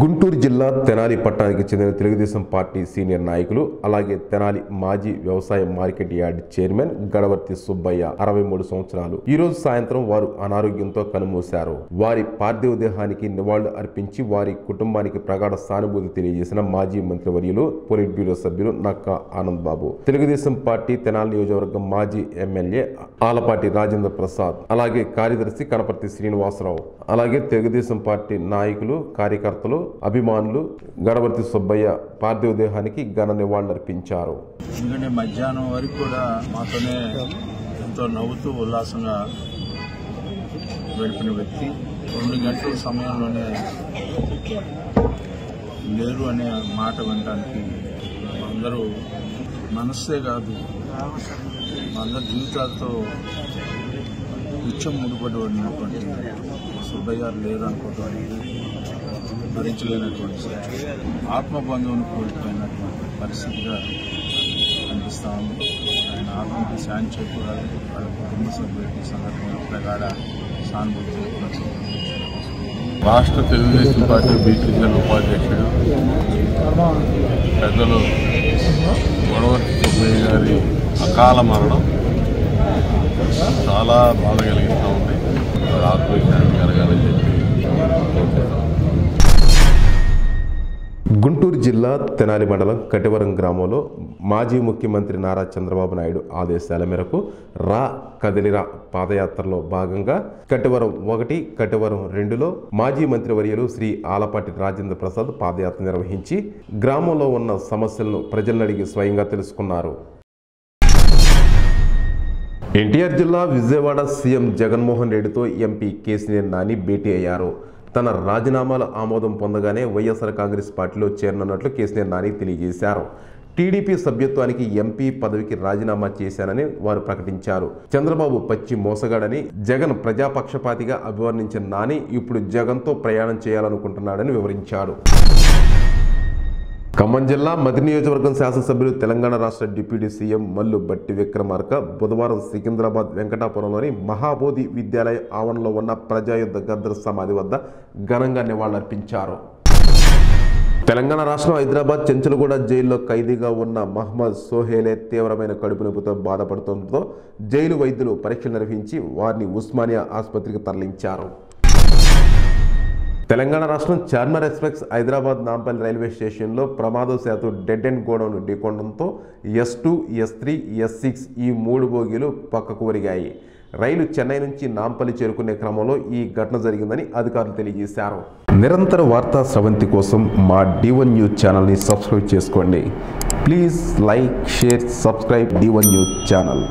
గుంటూరు జిల్లా తెనాలి పట్టణానికి చెందిన తెలుగుదేశం పార్టీ సీనియర్ నాయకులు అలాగే తెనాలి మాజీ వ్యవసాయ market yard chairman Gadavarthi Subbaiah 63 సంవత్సరాలు ఈ రోజు సాయంత్రం వారు అనారోగ్యంతో కన్నుమూశారు. వారి పార్థివ దేహానికి నివాళులు అర్పించి వారి కుటుంబానికి ప్రగాఢ సానుభూతి తెలియజేసిన మాజీ మంత్రివర్యులు పొలిట్ బ్యూరో సభ్యులు నక్కా ఆనంద్ బాబు, తెలుగుదేశం పార్టీ తెనాలి నియోజకవర్గం మాజీ ఎమ్మెల్యే ఆలపాటి రాజేంద్ర ప్రసాద్, అలాగే కార్యదర్శి కనపర్తి శ్రీనివాసరావు, అలాగే తెలుగుదేశం పార్టీ నాయకులు కార్యకర్తలు అభిమానులు గడవర్తి సుబ్బయ్య పార్థివ దేహానికి ఘన నివాళులర్పించారు. ఎందుకంటే మధ్యాహ్నం వరకు కూడా మాతోనే ఎంతో నవ్వుతూ ఉల్లాసంగా గడిపిన వ్యక్తి 2 గంటల సమయంలోనే లేరు అనే మాట వినడానికి అందరూ మనస్సే కాదు అందరి జీవితాలతో నిత్యం ముడిపడి ఉన్నటువంటి సుబ్బయ్య గారు లేరు అనుకోవడం అనేది భరించలేనటువంటి ఆత్మబంధువును కోల్పోయినటువంటి పరిస్థితిగా కనిపిస్తా ఉంది. ఆయన ఆత్మకి శాంతి చేకూరాలి, వాళ్ళ కుటుంబ సభ్యులకి సందర్భంగా ప్రగాఢ సానుభూతి. రాష్ట్ర తెలుగుదేశం పార్టీ బీసీసీఎల్ ఉపాధ్యక్షుడు పెద్దలు గడవర్తి సుబ్బయ్య గారి అకాల మరణం చాలా బాధ కలిగిస్తూ ఉంది. ఆత్మశాంతి కలగాలని చెప్పి గుంటూరు జిల్లా తెనాలి మండలం కటివరం గ్రామంలో మాజీ ముఖ్యమంత్రి నారా చంద్రబాబు నాయుడు ఆదేశాల మేరకు రా కదిలిరా పాదయాత్రలో భాగంగా కటివరం 1, కటివరం 2లో మాజీ మంత్రివర్యులు శ్రీ ఆలపాటి రాజేంద్ర ప్రసాద్ పాదయాత్ర నిర్వహించి గ్రామంలో ఉన్న సమస్యలను ప్రజలను అడిగి స్వయంగా తెలుసుకున్నారు. ఎన్టీఆర్ జిల్లా విజయవాడ సీఎం జగన్మోహన్ రెడ్డితో ఎంపీ కేసీఆర్ నాని భేటీ అయ్యారు. తన రాజీనామాల ఆమోదం పొందగానే వైఎస్ఆర్ కాంగ్రెస్ పార్టీలో చేరనున్నట్లు కేసీఆర్ నాని తెలియజేశారు. టీడీపీ సభ్యత్వానికి ఎంపీ పదవికి రాజీనామా చేశానని వారు ప్రకటించారు. చంద్రబాబు పచ్చి మోసగాడని జగన్ ప్రజాపక్షపాతిగా అభివర్ణించిన నాని ఇప్పుడు జగన్తో ప్రయాణం చేయాలనుకుంటున్నాడని వివరించారు. ఖమ్మం జిల్లా మది నియోజకవర్గం శాసనసభ్యులు తెలంగాణ రాష్ట్ర డిప్యూటీ సీఎం మల్లు బట్టి విక్రమార్క బుధవారం సికింద్రాబాద్ వెంకటాపురంలోని మహాబోధి విద్యాలయ ఆవరణలో ఉన్న ప్రజాయుద్ధ గద్దర్ సమాధి వద్ద ఘనంగా నివాళులర్పించారు. తెలంగాణ రాష్ట్రం హైదరాబాద్ చెంచలగూడ జైల్లో ఖైదీగా ఉన్న మహమ్మద్ సోహేలే తీవ్రమైన కడుపు నొప్పితో బాధపడుతుండటంతో జైలు వైద్యులు పరీక్షలు నిర్వహించి వారిని ఉస్మానియా ఆసుపత్రికి తరలించారు. తెలంగాణ రాష్ట్రం చార్మినార్ ఎక్స్ప్రెస్ హైదరాబాద్ నాంపల్లి రైల్వే స్టేషన్లో ప్రమాదవశాత్తు dead and godown ఢీకొనడంతో S2, S3, S6 ఈ 3 బోగీలు పక్కకు ఒరిగాయి. రైలు చెన్నై నుంచి నాంపల్లి చేరుకునే క్రమంలో ఈ ఘటన జరిగిందని అధికారులు తెలియజేశారు. నిరంతర వార్తా స్రవంతి కోసం మా D1 న్యూస్ ఛానల్ని సబ్స్క్రైబ్ చేసుకోండి. Please like, share, subscribe D1 news channel.